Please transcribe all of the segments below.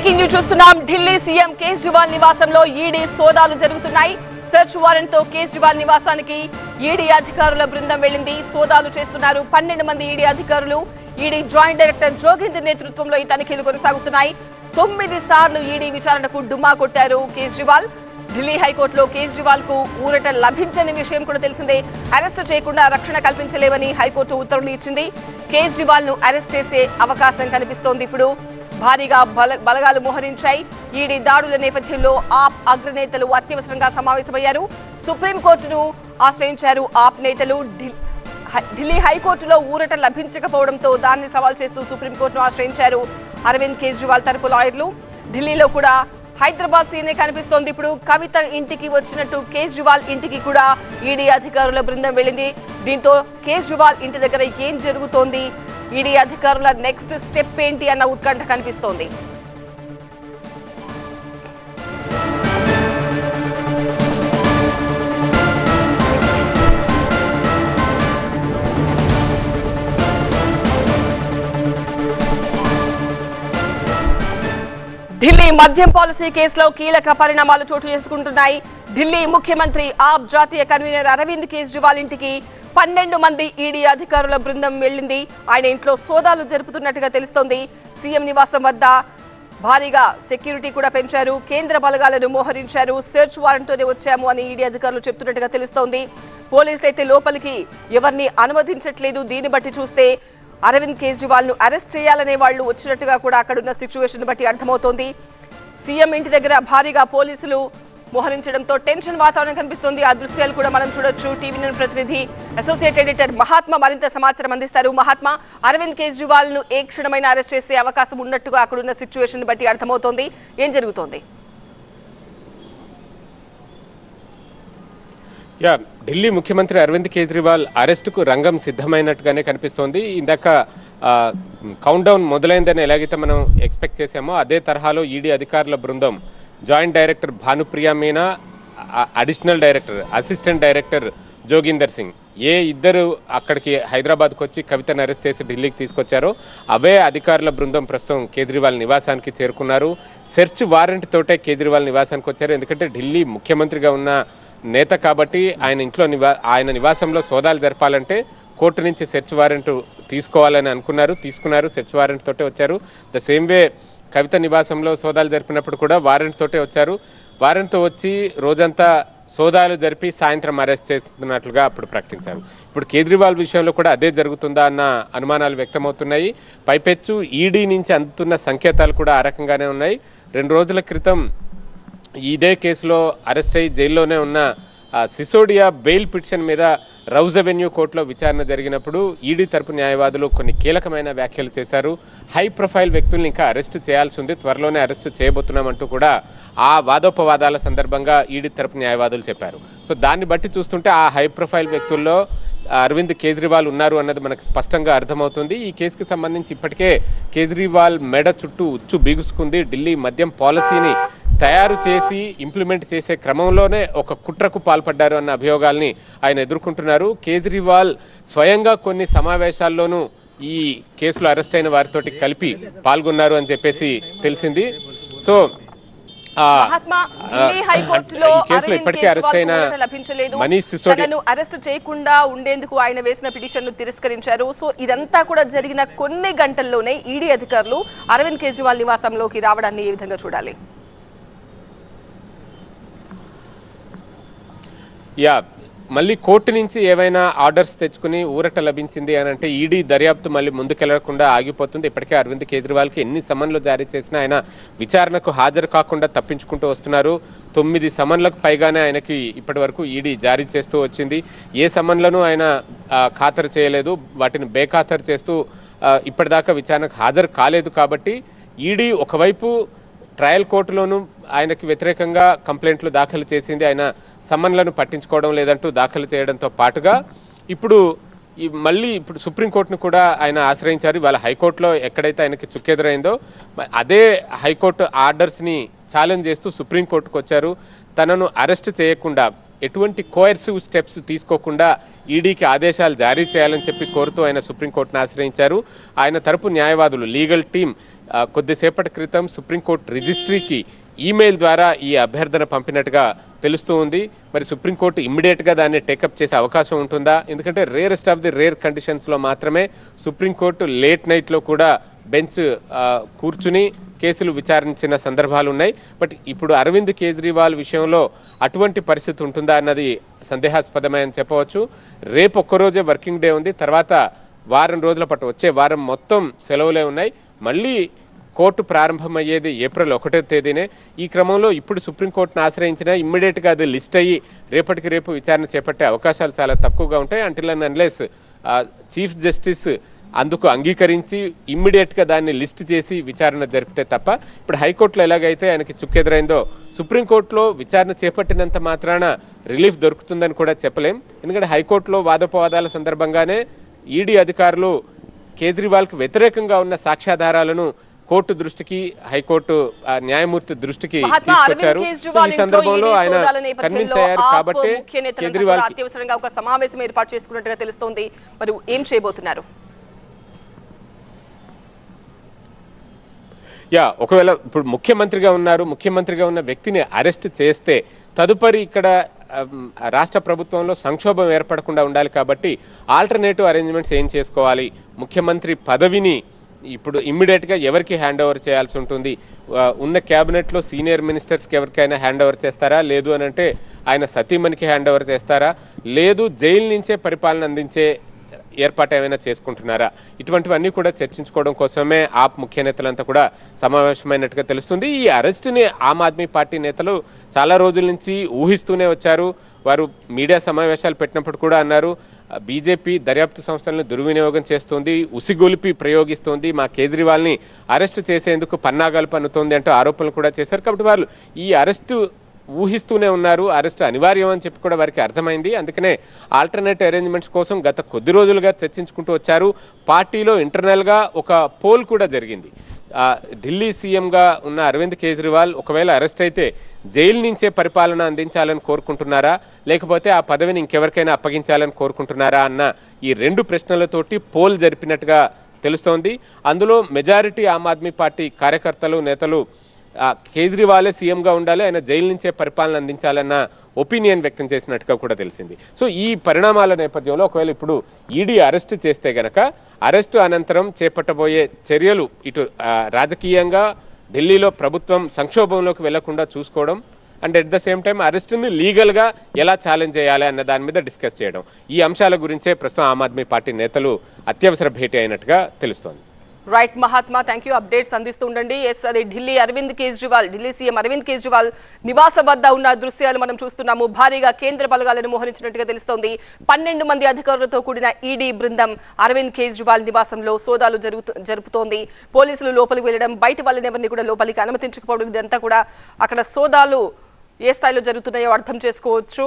Breaking news చూస్తున్నాం. Delhi CM Kejriwal నివాసంలో ED సోదాలు జరుగుతున్నాయి. సెర్చ్ వారెంట్ తో కేజ్రీవాల్ నివాసానికి ఈడీ అధికారుల బృందం వెళ్లింది. సోదాలు చేస్తున్నారు 12 మంది ఈడీ అధికారులు. ఈడీ జాయింట్ డైరెక్టర్ జోగేందర్ నేతృత్వంలో ఈ తనిఖీలు కొనసాగుతున్నాయి. 9 సార్లు ఈడీ విచారణకు డుమ్మా కొట్టారు కేజ్రీవాల్. ఢిల్లీ హైకోర్టులో కేజ్రీవాల్ కు ఊరట లభించని విషయం కూడా తెలిసిందే. అరెస్ట్ చేయకుండా రక్షణ కల్పించలేమని హైకోర్టు ఉత్తర్వులు ఇచ్చింది. కేజ్రీవాల్ ను అరెస్ట్ చేసే అవకాశం కనిపిస్తోంది. ఇప్పుడు భారీగా బలగాలు మోహరించాయి. ఈడీ దాడుల నేపథ్యంలో ఆప్ అగ్రనేతలు అత్యవసరంగా సమావేశమయ్యారు. సుప్రీంకోర్టును ఆశ్రయించారు ఆప్ నేతలు. ఢిల్లీ హైకోర్టులో ఊరట లభించకపోవడంతో దాన్ని సవాల్ చేస్తూ సుప్రీంకోర్టును ఆశ్రయించారు అరవింద్ కేజ్రీవాల్ తరపు లాయర్లు. ఢిల్లీలో కూడా హైదరాబాద్ సీనే కనిపిస్తోంది. ఇప్పుడు కవిత ఇంటికి వచ్చినట్టు కేజ్రీవాల్ ఇంటికి కూడా ఈడీ అధికారుల బృందం వెళ్ళింది. దీంతో కేజ్రీవాల్ ఇంటి దగ్గర ఏం జరుగుతోంది, ఈడీ అధికారుల నెక్స్ట్ స్టెప్ ఏంటి అన్న ఉత్కంఠ కనిపిస్తోంది. ఢిల్లీ మద్యం పాలసీ కేసులో కీలక పరిణామాలు చోటు చేసుకుంటున్నాయి. ఢిల్లీ ముఖ్యమంత్రి ఆప్ జాతీయ కన్వీనర్ అరవింద్ కేజ్రీవాల్ ఇంటికి 12 మంది ఈడీ అధికారుల బృందం వెళ్లింది. ఆయన ఇంట్లో సోదాలు జరుపుతున్నట్టుగా తెలుస్తోంది. సీఎం నివాసం వద్ద భారీగా సెక్యూరిటీ కూడా పెంచారు. కేంద్ర బలగాలను మోహరించారు. సెర్చ్ వారెంట్తోనే వచ్చాము అని ఈడీ అధికారులు చెప్తున్నట్టుగా తెలుస్తోంది. పోలీసులు అయితే లోపలికి ఎవరిని అనుమతించట్లేదు. దీన్ని బట్టి చూస్తే అరవింద్ కేజ్రీవాల్ ను అరెస్ట్ చేయాలనే వాళ్ళు వచ్చినట్టుగా కూడా అక్కడున్న సిచ్యువేషన్ బట్టి అర్థమవుతోంది. సీఎం ఇంటి దగ్గర భారీగా పోలీసులు మోహరించడంతో టెన్షన్ వాతావరణం కనిపిస్తోంది. ఆ దృశ్యాలు కూడా మనం చూడొచ్చు. టీవీ న్యూస్ ప్రతినిధి అసోసియేట్ ఎడిటర్ మహాత్మా మరింత సమాచారం అందిస్తారు. మహాత్మా, అరవింద్ కేజ్రీవాల్ ను ఏ క్షణమైనా అరెస్ట్ చేసే అవకాశం ఉన్నట్టుగా అక్కడున్న సిచ్యువేషన్ బట్టి అర్థమవుతోంది. ఏం జరుగుతోంది? ఢిల్లీ ముఖ్యమంత్రి అరవింద్ కేజ్రీవాల్ అరెస్టుకు రంగం సిద్ధమైనట్టుగానే కనిపిస్తోంది. ఇందాక కౌంట్ డౌన్ మొదలైందని ఎలాగైతే మనం ఎక్స్పెక్ట్ చేశామో అదే తరహాలో ఈడీ అధికారుల బృందం joint director Bhanupriya Meena, additional director assistant director Joginder Singh ఇద్దరు అక్కడికి హైదరాబాద్కు వచ్చి కవితను అరెస్ట్ చేసి ఢిల్లీకి తీసుకొచ్చారో అవే అధికారుల బృందం ప్రస్తుతం కేజ్రీవాల్ నివాసానికి చేరుకున్నారు. సెర్చ్ వారెంట్ తోటే కేజ్రీవాల్ నివాసానికి వచ్చారు. ఎందుకంటే ఢిల్లీ ముఖ్యమంత్రిగా ఉన్న నేత కాబట్టి ఆయన ఇంట్లో ఆయన నివాసంలో సోదాలు జరపాలంటే కోర్టు నుంచి సెర్చ్ వారెంట్ తీసుకోవాలని తీసుకున్నారు. సెర్చ్ వారెంట్ తోటే వచ్చారు. ద సేమ్ వే కవిత నివాసంలో సోదాలు జరిపినప్పుడు కూడా వారెంట్ తోటే వచ్చారు. వారెంట్తో వచ్చి రోజంతా సోదాలు జరిపి సాయంత్రం అరెస్ట్ చేస్తున్నట్లుగా అప్పుడు ప్రకటించారు. ఇప్పుడు కేజ్రీవాల్ విషయంలో కూడా అదే జరుగుతుందా అన్న అనుమానాలు వ్యక్తమవుతున్నాయి. పైపెచ్చు ఈడీ నుంచి అందుతున్న సంకేతాలు కూడా ఆ రకంగానే ఉన్నాయి. 2 రోజుల క్రితం ఇదే కేసులో అరెస్ట్ అయ్యి జైల్లోనే ఉన్న సిసోడియా బెయిల్ పిటిషన్ మీద రౌజ్ అవెన్యూ కోర్టులో విచారణ జరిగినప్పుడు ఈడీ తరపు న్యాయవాదులు కొన్ని కీలకమైన వ్యాఖ్యలు చేశారు. హై ప్రొఫైల్ వ్యక్తుల్ని ఇంకా అరెస్టు చేయాల్సి ఉంది, త్వరలోనే అరెస్టు చేయబోతున్నామంటూ కూడా ఆ వాదోపవాదాల సందర్భంగా ఈడీ తరపు న్యాయవాదులు చెప్పారు. సో దాన్ని బట్టి చూస్తుంటే ఆ హై ప్రొఫైల్ వ్యక్తుల్లో అరవింద్ కేజ్రీవాల్ ఉన్నారు అన్నది మనకు స్పష్టంగా అర్థమవుతుంది. ఈ కేసుకి సంబంధించి ఇప్పటికే కేజ్రీవాల్ మెడ చుట్టూ ఉచ్చు బిగుసుకుంది. ఢిల్లీ మద్యం పాలసీని తయారు చేసి ఇంప్లిమెంట్ చేసే క్రమంలోనే ఒక కుట్రకు పాల్పడ్డారు అన్న అభియోగాల్ని ఆయన ఎదుర్కొంటున్నారు. కేజ్రీవాల్ స్వయంగా కొన్ని సమావేశాల్లోనూ ఈ కేసులో అరెస్ట్ అయిన వారితోటి కలిపి పాల్గొన్నారు అని చెప్పేసి తెలిసింది. సో అరెస్ట్ చేయకుండా ఉండేందుకు ఆయన వేసిన పిటిషన్ ను తిరస్కరించారు. సో ఇదంతా కూడా జరిగిన కొన్ని గంటల్లోనే ఈడీ అధికారులు అరవింద్ కేజ్రీవాల్ నివాసంలోకి రావడాన్ని ఏ విధంగా చూడాలి? మళ్ళీ కోర్టు నుంచి ఏవైనా ఆర్డర్స్ తెచ్చుకుని ఊరట లభించింది అని అంటే ఈడీ దర్యాప్తు మళ్ళీ ముందుకెళ్లకుండా ఆగిపోతుంది. ఇప్పటికే అరవింద్ కేజ్రీవాల్కి ఎన్ని సమన్లు జారీ చేసినా ఆయన విచారణకు హాజరు కాకుండా తప్పించుకుంటూ వస్తున్నారు. 9 సమన్లకు పైగానే ఆయనకి ఇప్పటి వరకు ఈడీ జారీ చేస్తూ వచ్చింది. ఏ సమన్లను ఆయన ఖాతరు చేయలేదు, వాటిని బేఖాతరు చేస్తూ ఇప్పటిదాకా విచారణకు హాజరు కాలేదు. కాబట్టి ఈడీ ఒకవైపు ట్రయల్ కోర్టులోనూ ఆయనకి వ్యతిరేకంగా కంప్లైంట్లు దాఖలు చేసింది. ఆయన సమన్లను పట్టించుకోవడం లేదంటూ దాఖలు చేయడంతో పాటుగా ఇప్పుడు ఇప్పుడు సుప్రీంకోర్టును కూడా ఆయన ఆశ్రయించారు. ఇవాళ హైకోర్టులో ఎక్కడైతే ఆయనకి చుక్కెదురైందో అదే హైకోర్టు ఆర్డర్స్ని ఛాలెంజ్ చేస్తూ సుప్రీంకోర్టుకు వచ్చారు. తనను అరెస్ట్ చేయకుండా ఎటువంటి కోయర్సివ్ స్టెప్స్ తీసుకోకుండా ఈడీకి ఆదేశాలు జారీ చేయాలని చెప్పి కోరుతూ ఆయన సుప్రీంకోర్టును ఆశ్రయించారు. ఆయన తరపు న్యాయవాదులు లీగల్ టీం కొద్దిసేపటి క్రితం సుప్రీంకోర్టు రిజిస్ట్రీకి ఈమెయిల్ ద్వారా ఈ అభ్యర్థన పంపినట్టుగా తెలుస్తూ ఉంది. మరి సుప్రీంకోర్టు ఇమ్మీడియట్గా దాన్ని టేకప్ చేసే అవకాశం ఉంటుందా? ఎందుకంటే రేరెస్ట్ ఆఫ్ ది రేర్ కండిషన్స్లో మాత్రమే సుప్రీంకోర్టు లేట్ నైట్లో కూడా బెంచ్ కూర్చుని కేసులు విచారించిన సందర్భాలు ఉన్నాయి. బట్ ఇప్పుడు అరవింద్ కేజ్రీవాల్ విషయంలో అటువంటి పరిస్థితి ఉంటుందా అన్నది సందేహాస్పదమే అని చెప్పవచ్చు. రేపు ఒక్కరోజే వర్కింగ్ డే ఉంది, తర్వాత వారం రోజుల పాటు వచ్చే వారం మొత్తం సెలవులే ఉన్నాయి. మళ్ళీ కోర్టు ప్రారంభమయ్యేది ఏప్రిల్ 1వ తేదీనే. ఈ క్రమంలో ఇప్పుడు సుప్రీంకోర్టును ఆశ్రయించిన ఇమ్మీడియట్గా అది లిస్ట్ అయ్యి రేపటికి రేపు విచారణ చేపట్టే అవకాశాలు చాలా తక్కువగా ఉంటాయి. Until and unless chief justice అందుకు అంగీకరించి ఇమ్మీడియట్గా దాన్ని లిస్ట్ చేసి విచారణ జరిపితే తప్ప, ఇప్పుడు హైకోర్టులో ఎలాగైతే ఆయనకి చుక్కెదురైందో సుప్రీంకోర్టులో విచారణ చేపట్టినంత మాత్రాన రిలీఫ్ దొరుకుతుందని కూడా చెప్పలేం. ఎందుకంటే హైకోర్టులో వాదోపవాదాల సందర్భంగానే ఈడీ అధికారులు కేజ్రీవాల్కి వ్యతిరేకంగా ఉన్న సాక్ష్యాధారాలను కోర్టు దృష్టికి, హైకోర్టు న్యాయమూర్తి దృష్టికి తీసుకొచ్చారు. ఈ సందర్భంలో ఆయన కన్విన్స్ అయ్యారు కాబట్టి కేజ్రీవాల్ అత్యవసరంగా ఒక సమావేశం ఏర్పాటు చేసుకున్నట్టుగా తెలుస్తోంది. మరి ఏం చేయబోతున్నారు? ఒకవేళ ఇప్పుడు ముఖ్యమంత్రిగా ఉన్నారు, ముఖ్యమంత్రిగా ఉన్న వ్యక్తిని అరెస్ట్ చేస్తే తదుపరి ఇక్కడ రాష్ట్ర ప్రభుత్వంలో సంక్షోభం ఏర్పడకుండా ఉండాలి కాబట్టి ఆల్టర్నేటివ్ అరేంజ్మెంట్స్ ఏం చేసుకోవాలి? ముఖ్యమంత్రి పదవిని ఇప్పుడు ఇమ్మీడియట్గా ఎవరికి హ్యాండ్ ఓవర్ చేయాల్సి ఉంటుంది? ఉన్న క్యాబినెట్లో సీనియర్ మినిస్టర్స్కి ఎవరికైనా హ్యాండ్ ఓవర్ చేస్తారా? లేదు అని అంటే ఆయన సతీమణికి హ్యాండ్ ఓవర్ చేస్తారా? లేదు జైలు నుంచే పరిపాలన అందించే ఏర్పాటు ఏమైనా చేసుకుంటున్నారా? ఇటువంటివన్నీ కూడా చర్చించుకోవడం కోసమే ఆప్ ముఖ్య నేతలంతా కూడా సమావేశమైనట్టుగా తెలుస్తుంది. ఈ అరెస్టుని ఆమ్ ఆద్మీ పార్టీ నేతలు చాలా రోజుల నుంచి ఊహిస్తూనే వచ్చారు. వారు మీడియా సమావేశాలు పెట్టినప్పుడు కూడా అన్నారు, బీజేపీ దర్యాప్తు సంస్థలను దుర్వినియోగం చేస్తుంది, ఉసిగొలిపి ప్రయోగిస్తోంది, మా కేజ్రీవాల్ని అరెస్టు చేసేందుకు పన్నాగాలు పన్నుతోంది అంటూ ఆరోపణలు కూడా చేశారు. కాబట్టి వాళ్ళు ఈ అరెస్టు ఊహిస్తూనే ఉన్నారు. అరెస్ట్ అనివార్యం అని చెప్పి కూడా వారికి అర్థమైంది. అందుకనే ఆల్టర్నేట్ అరేంజ్మెంట్స్ కోసం గత కొద్ది రోజులుగా చర్చించుకుంటూ వచ్చారు. పార్టీలో ఇంటర్నల్గా ఒక పోల్ కూడా జరిగింది. ఢిల్లీ సీఎంగా ఉన్న అరవింద్ కేజ్రీవాల్ ఒకవేళ అరెస్ట్ అయితే జైలు నుంచే పరిపాలన అందించాలని కోరుకుంటున్నారా, లేకపోతే ఆ పదవిని ఇంకెవరికైనా అప్పగించాలని కోరుకుంటున్నారా అన్న ఈ రెండు ప్రశ్నలతోటి పోల్ జరిపినట్టుగా తెలుస్తోంది. అందులో మెజారిటీ ఆమ్ ఆద్మీ పార్టీ కార్యకర్తలు, నేతలు కేజ్రీవాలే సీఎంగా ఉండాలి, ఆయన జైలు నుంచే పరిపాలన అందించాలన్న ఒపీనియన్ వ్యక్తం చేసినట్టుగా కూడా తెలిసింది. సో ఈ పరిణామాల నేపథ్యంలో ఒకవేళ ఇప్పుడు ఈడీ అరెస్ట్ చేస్తే గనక అరెస్టు అనంతరం చేపట్టబోయే చర్యలు ఇటు రాజకీయంగా ఢిల్లీలో ప్రభుత్వం సంక్షోభంలోకి వెళ్లకుండా చూసుకోవడం and at the same time అరెస్టుని లీగల్గా ఎలా ఛాలెంజ్ చేయాలి అన్న దాని మీద డిస్కస్ చేయడం, ఈ అంశాల గురించే ప్రస్తుతం ఆమ్ ఆద్మీ పార్టీ నేతలు అత్యవసర భేటీ అయినట్టుగా తెలుస్తోంది. Right Mahatma, thank you. Updates అందిస్తూ ఉండండి. ఎస్, అది ఢిల్లీ సీఎం అరవింద్ కేజ్రీవాల్ నివాసం వద్ద ఉన్న దృశ్యాలు మనం చూస్తున్నాము. భారీగా కేంద్ర బలగాలను మోహరించినట్టుగా తెలుస్తోంది. 12 మంది అధికారులతో కూడిన ఈడీ బృందం అరవింద్ కేజ్రీవాల్ నివాసంలో సోదాలు జరుపుతోంది. పోలీసులు లోపలికి వెళ్లడం, బయట వాళ్ళని ఎవరిని కూడా లోపలికి అనుమతించకపోవడం, ఇదంతా కూడా అక్కడ సోదాలు ఏ స్థాయిలో జరుగుతున్నాయో అర్థం చేసుకోవచ్చు.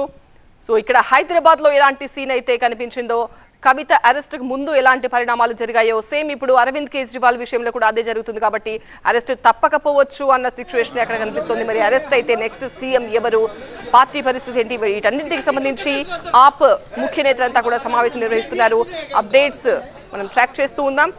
సో ఇక్కడ హైదరాబాద్లో ఎలాంటి సీన్ అయితే కనిపించిందో, కవిత అరెస్ట్ ముందు ఎలాంటి పరిణామాలు జరిగాయో సేమ్ ఇప్పుడు అరవింద్ కేజ్రీవాల్ విషయంలో కూడా అదే జరుగుతుంది. కాబట్టి అరెస్ట్ తప్పకపోవచ్చు అన్న సిచ్యువేషన్ అక్కడ కనిపిస్తుంది. మరి అరెస్ట్ అయితే నెక్స్ట్ సీఎం ఎవరు, పార్టీ పరిస్థితి ఏంటి, వీటన్నింటికి సంబంధించి ఆప్ ముఖ్య నేతలంతా కూడా సమావేశం నిర్వహిస్తున్నారు. అప్డేట్స్ మనం ట్రాక్ చేస్తూ ఉన్నాం.